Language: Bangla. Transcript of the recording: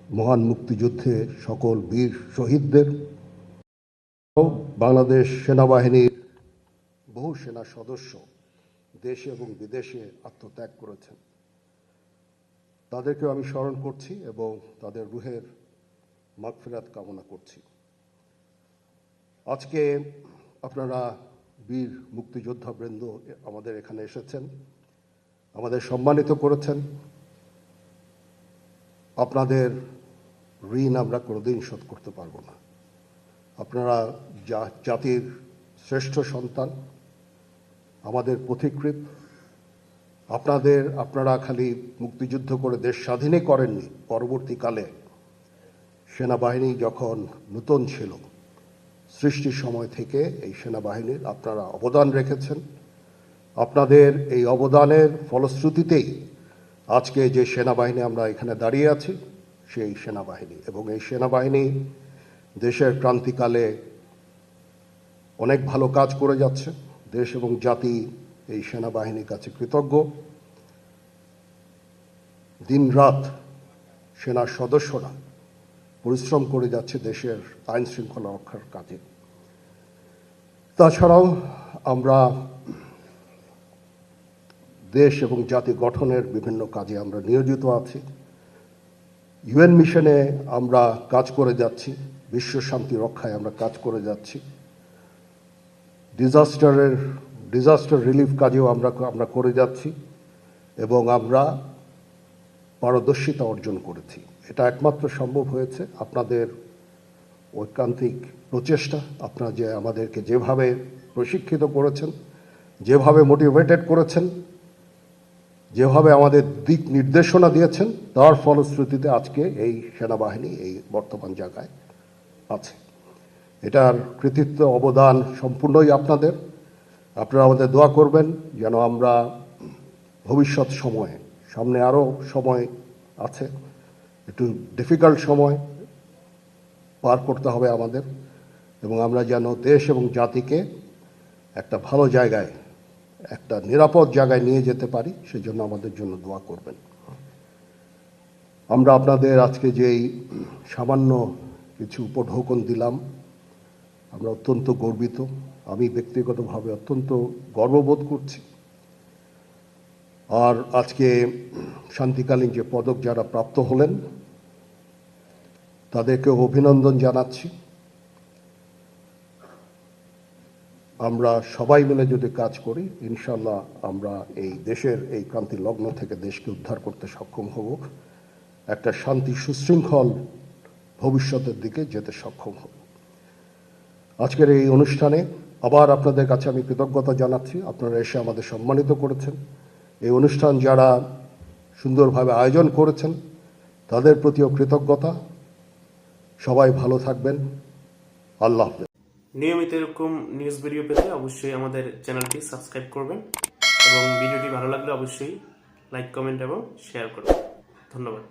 মহান মুক্তিযুদ্ধে সকল বীর শহীদদের, বাংলাদেশ সেনাবাহিনীর বহু সেনা সদস্য দেশে এবং বিদেশে আত্মত্যাগ করেছেন। তাদেরকেও আমি স্মরণ করছি এবং তাদের রুহের মাগফিরাত কামনা করছি। আজকে আপনারা বীর মুক্তিযোদ্ধাবৃন্দ আমাদের এখানে এসেছেন, আমাদের সম্মানিত করেছেন। আপনাদের ঋণ আমরা কোনোদিন শোধ করতে পারবো না। আপনারা জাতির শ্রেষ্ঠ সন্তান, আমাদের পথিকৃৎ। আপনারা খালি মুক্তিযুদ্ধ করে দেশ স্বাধীনই করেননি, পরবর্তীকালে সেনাবাহিনী যখন নূতন ছিল, সৃষ্টির সময় থেকে এই সেনাবাহিনীর আপনারা অবদান রেখেছেন। আপনাদের এই অবদানের ফলশ্রুতিতেই আজকে যে সেনাবাহিনী আমরা এখানে দাঁড়িয়ে আছি, সেই সেনাবাহিনী, এবং এই সেনাবাহিনী দেশের ক্রান্তিকালে অনেক ভালো কাজ করে যাচ্ছে। দেশ এবং জাতি এই সেনাবাহিনীর কাছে কৃতজ্ঞ। দিনরাত সেনার সদস্যরা পরিশ্রম করে যাচ্ছে দেশের আইন শৃঙ্খলা রক্ষার কাজে। তাছাড়াও আমরা দেশ এবং জাতি গঠনের বিভিন্ন কাজে আমরা নিয়োজিত আছি। ইউএন মিশনে আমরা কাজ করে যাচ্ছি, বিশ্ব শান্তি রক্ষায় আমরা কাজ করে যাচ্ছি। ডিজাস্টার রিলিফ কাজেও আমরা করে যাচ্ছি এবং আমরা পারদর্শিতা অর্জন করেছি। এটা একমাত্র সম্ভব হয়েছে আপনাদের ঐকান্তিক প্রচেষ্টা। আপনারা যে আমাদেরকে যেভাবে প্রশিক্ষিত করেছেন, যেভাবে মোটিভেটেড করেছেন, যেভাবে আমাদের দিক নির্দেশনা দিয়েছেন, তার ফলশ্রুতিতে আজকে এই সেনাবাহিনী এই বর্তমান জায়গায় আছে। এটার কৃতিত্ব অবদান সম্পূর্ণই আপনাদের। আপনারা আমাদের দোয়া করবেন যেন আমরা ভবিষ্যৎ সময়ে, সামনে আরও সময় আছে, একটু ডিফিকাল্ট সময় পার করতে হবে আমাদের, এবং আমরা যেন দেশ এবং জাতিকে একটা ভালো জায়গায়, একটা নিরাপদ জায়গায় নিয়ে যেতে পারি, সেজন্য আমাদের জন্য দোয়া করবেন। আমরা আপনাদের আজকে যেই সামান্য কিছু উপঢৌকন দিলাম, আমরা অত্যন্ত গর্বিত। আমি ব্যক্তিগতভাবে অত্যন্ত গর্ববোধ করছি। আর আজকে শান্তিকালীন যে পদক যারা প্রাপ্ত হলেন, তাদেরকে অভিনন্দন জানাচ্ছি। আমরা সবাই মিলে যদি কাজ করি, ইনশাল্লাহ আমরা এই দেশের এই ক্রান্তি লগ্ন থেকে দেশকে উদ্ধার করতে সক্ষম হব, একটা শান্তি সুশৃঙ্খল ভবিষ্যতের দিকে যেতে সক্ষম হব। আজকের এই অনুষ্ঠানে আবার আপনাদের কাছে আমি কৃতজ্ঞতা জানাচ্ছি। আপনারা এসে আমাদের সম্মানিত করেছেন। এই অনুষ্ঠান যারা সুন্দরভাবে আয়োজন করেছেন, তাদের প্রতিও কৃতজ্ঞতা। সবাই ভালো থাকবেন। আল্লাহ হাফেজ। নিয়মিত এরকম নিউজ ভিডিও পেতে অবশ্যই আমাদের চ্যানেলটি সাবস্ক্রাইব করবেন এবং ভিডিওটি ভালো লাগলে অবশ্যই লাইক, কমেন্ট এবং শেয়ার করবেন। ধন্যবাদ।